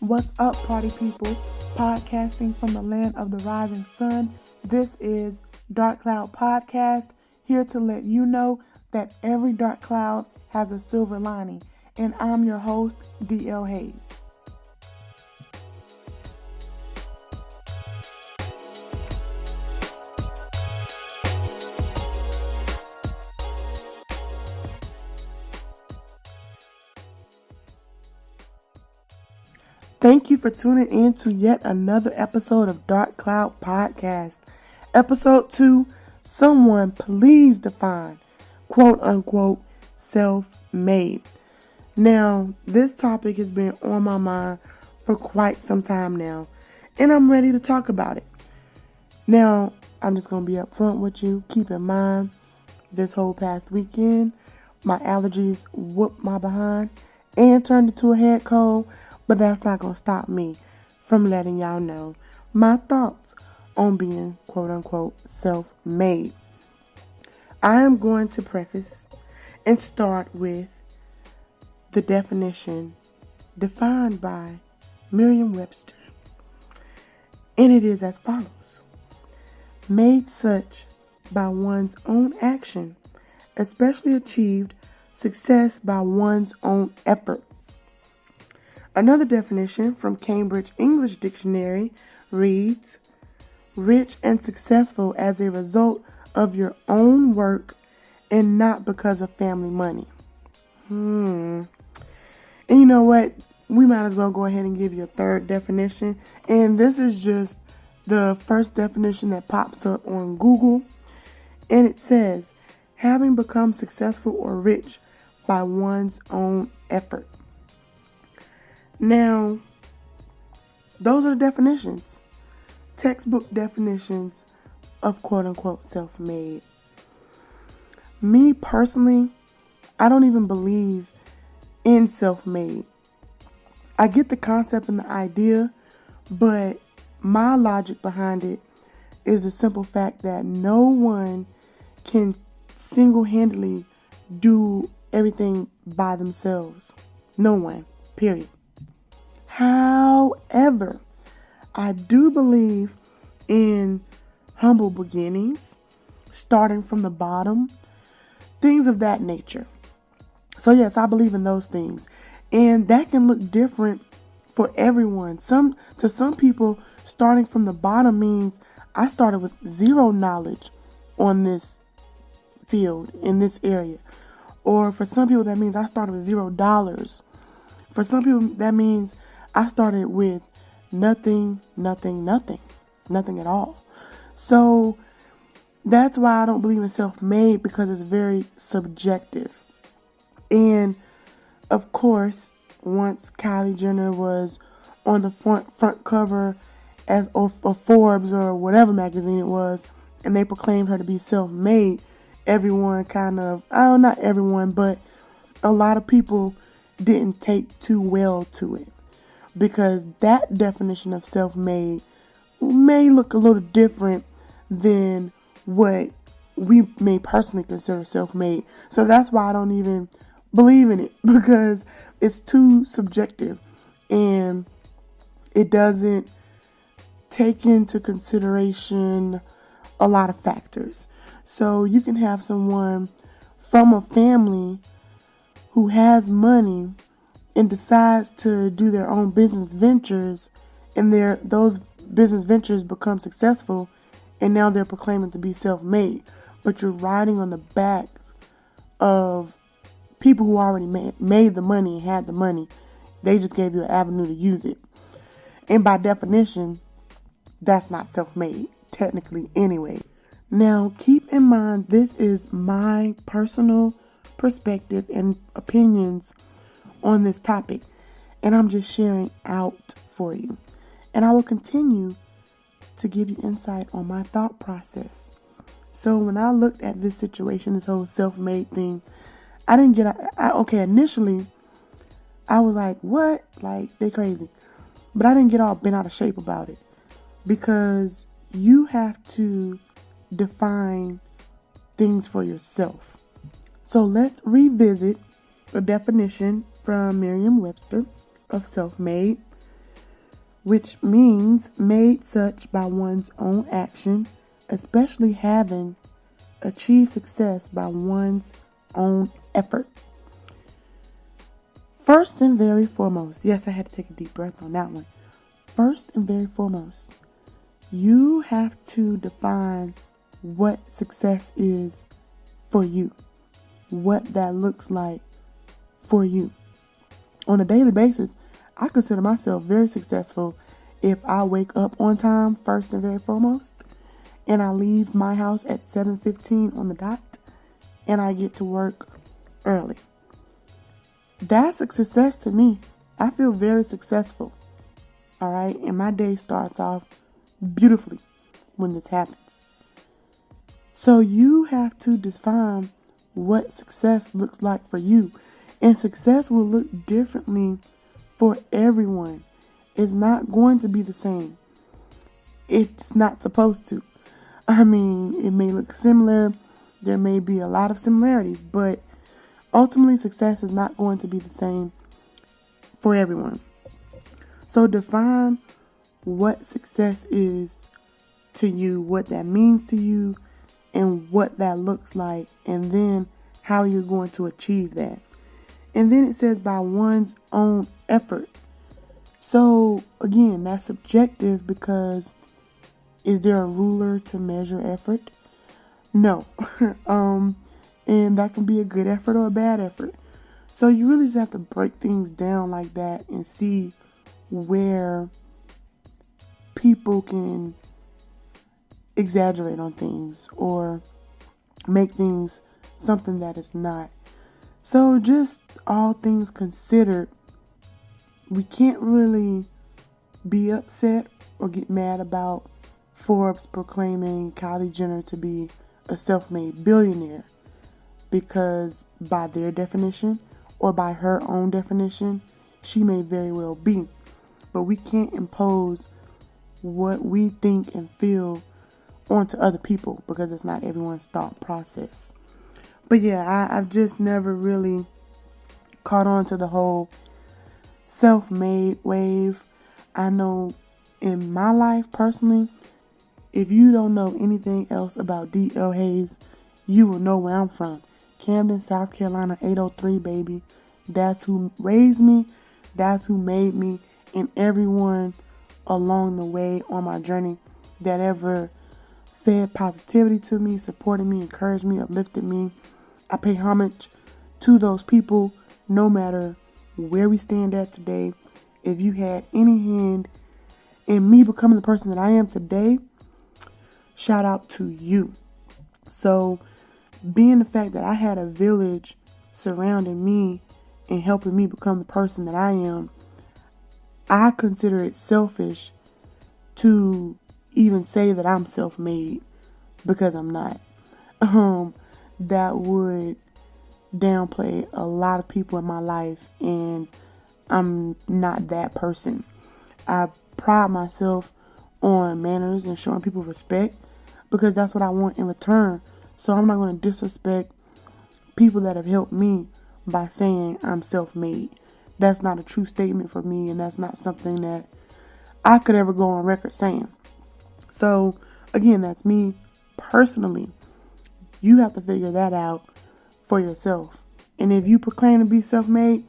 What's up, party people? Podcasting from the land of the rising sun. This is Dark Cloud Podcast, here to let you know that every dark cloud has a silver lining. And I'm your host, D.L. Hayes. Thank you for tuning in to yet another episode of Dark Cloud Podcast. Episode 2, someone please define, quote unquote, self-made. Now, this topic has been on my mind for quite some time now, and I'm ready to talk about it. Now, I'm just going to be upfront with you. Keep in mind, this whole past weekend, my allergies whooped my behind and turned into a head cold. But that's not going to stop me from letting y'all know my thoughts on being, quote unquote, self-made. I am going to preface and start with the definition defined by Merriam-Webster. And it is as follows: made such by one's own action, especially achieved success by one's own effort. Another definition from Cambridge English Dictionary reads, rich and successful as a result of your own work and not because of family money. And you know what? We might as well go ahead and give you a third definition. And this is just the first definition that pops up on Google. And it says, having become successful or rich by one's own effort. Now, those are the definitions, textbook definitions of quote-unquote self-made. Me personally, I don't even believe in self-made. I get the concept and the idea, but my logic behind it is the simple fact that no one can single-handedly do everything by themselves. No one, period. However, I do believe in humble beginnings, starting from the bottom, things of that nature. So yes, I believe in those things. And that can look different for everyone. To some people, starting from the bottom means I started with zero knowledge on this field, in this area. Or for some people, that means I started with $0. For some people, that means I started with nothing at all. So that's why I don't believe in self-made, because it's very subjective. And of course, once Kylie Jenner was on the front cover of Forbes or whatever magazine it was, and they proclaimed her to be self-made, everyone not everyone, but a lot of people didn't take too well to it. Because that definition of self-made may look a little different than what we may personally consider self-made. So that's why I don't even believe in it, because it's too subjective and it doesn't take into consideration a lot of factors. So you can have someone from a family who has money and decides to do their own business ventures, and those business ventures become successful, and now they're proclaiming to be self-made. But you're riding on the backs of people who already made the money and had the money. They just gave you an avenue to use it. And by definition, that's not self-made, technically anyway. Now, keep in mind, this is my personal perspective and opinions on this topic, and I'm just sharing out for you. And I will continue to give you insight on my thought process. So when I looked at this situation, this whole self-made thing, initially I was like, what? Like, they crazy. But I didn't get all bent out of shape about it, because you have to define things for yourself. So let's revisit a definition from Merriam-Webster of self-made. which means made such by one's own action, especially having achieved success by one's own effort. First and very foremost, yes, I had to take a deep breath on that one. First and very foremost, you have to define what success is for you, what that looks like for you. On a daily basis, I consider myself very successful if I wake up on time, first and very foremost, and I leave my house at 7:15 on the dot, and I get to work early. That's a success to me. I feel very successful. All right, and my day starts off beautifully when this happens. So you have to define what success looks like for you. And success will look differently for everyone. It's not going to be the same. It's not supposed to. I mean, it may look similar. There may be a lot of similarities, but ultimately success is not going to be the same for everyone. So define what success is to you, what that means to you, and what that looks like, and then how you're going to achieve that. And then it says by one's own effort. So again, that's subjective because is there a ruler to measure effort? No. And that can be a good effort or a bad effort. So you really just have to break things down like that and see where people can exaggerate on things or make things something that it's not. So just all things considered, we can't really be upset or get mad about Forbes proclaiming Kylie Jenner to be a self-made billionaire, because by their definition or by her own definition, she may very well be. But we can't impose what we think and feel onto other people because it's not everyone's thought process. But yeah, I've just never really caught on to the whole self-made wave. I know in my life personally, if you don't know anything else about D.L. Hayes, you will know where I'm from. Camden, South Carolina, 803, baby. That's who raised me. That's who made me. And everyone along the way on my journey that ever fed positivity to me, supported me, encouraged me, uplifted me. I pay homage to those people no matter where we stand at today. If you had any hand in me becoming the person that I am today, shout out to you. So being the fact that I had a village surrounding me and helping me become the person that I am, I consider it selfish to even say that I'm self-made, because I'm not. That would downplay a lot of people in my life, and I'm not that person. I pride myself on manners and showing people respect because that's what I want in return. So I'm not going to disrespect people that have helped me by saying I'm self-made. That's not a true statement for me, and that's not something that I could ever go on record saying. So again, that's me personally. You have to figure that out for yourself. And if you proclaim to be self-made,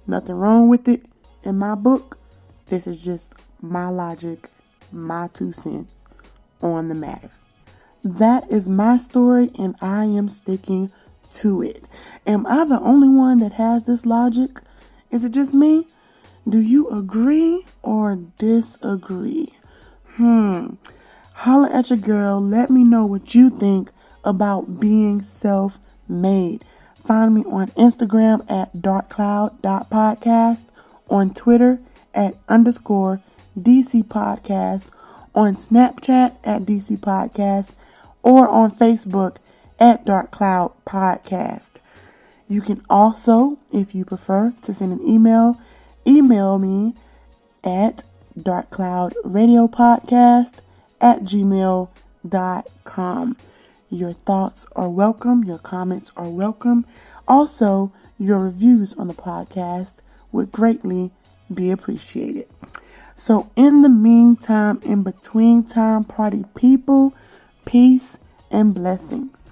nothing wrong with it. In my book, this is just my logic, my 2 cents on the matter. That is my story, and I am sticking to it. Am I the only one that has this logic? Is it just me? Do you agree or disagree? Holla at your girl. Let me know what you think about being self-made. Find me on Instagram at darkcloud.podcast, on Twitter at _DC podcast, on Snapchat at DC podcast, or on Facebook at Dark Cloud Podcast. You can also, if you prefer to send an email me at darkcloudradiopodcast@gmail.com. Your thoughts are welcome. Your comments are welcome. Also, your reviews on the podcast would greatly be appreciated. So in the meantime, in between time, party people, peace and blessings.